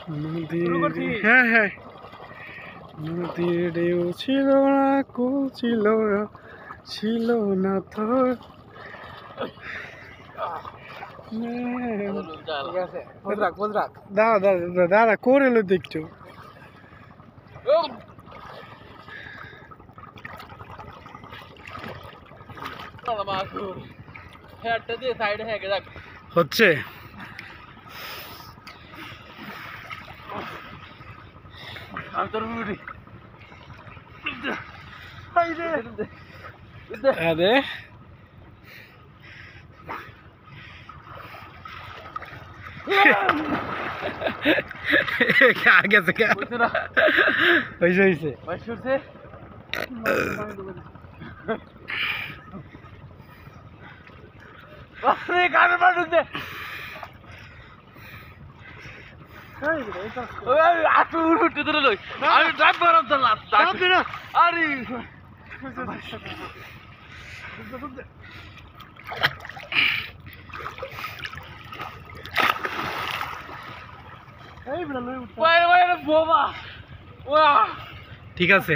হ্যাঁ হ্যাঁ নদীর ঢেউ ছিল না ছিল না ছিল না তোর দাঁড়া দাঁড়া দাঁড়া করে এলো দেখছো হচ্ছে আরে आगे से क्या वैसे वैसे मशहूर से अरे कान मार दे ओए आटू उठ दे लो अरे ड्राइव कर अब चला स्टॉप दे ना अरे ঠিক আছে।